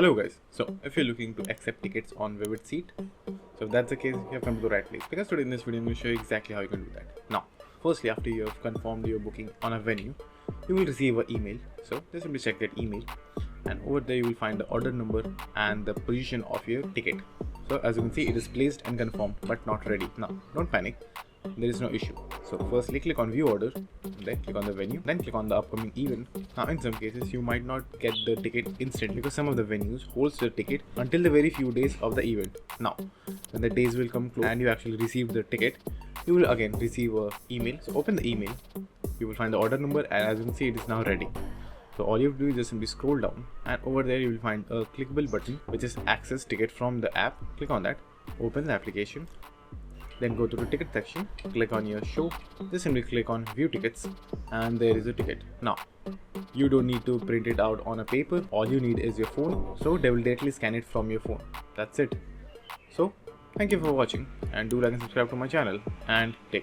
Hello guys, so if you're looking to accept tickets on Vivid Seat, so if that's the case, you have come to the right place, because today in this video I'm going to show you exactly how you can do that. Now, firstly, after you have confirmed your booking on a venue, you will receive an email. So just simply check that email, and over there you will find the order number and the position of your ticket. So as you can see, it is placed and confirmed but not ready. Now don't panic, there is no issue. So firstly click on view order, then click on the venue, then click on the upcoming event. Now in some cases you might not get the ticket instantly because some of the venues holds the ticket until the very few days of the event. Now when the days will come close and you actually receive the ticket, you will again receive a email. So open the email, you will find the order number, and as you can see, it is now ready. So all you have to do is just simply scroll down, and over there you will find a clickable button which is access ticket from the app. Click on that, open the application, then go to the ticket section, click on your show, just simply click on view tickets, and there is a ticket. Now you don't need to print it out on a paper, all you need is your phone, so they will directly scan it from your phone. That's it. So thank you for watching, and do like and subscribe to my channel, and take care.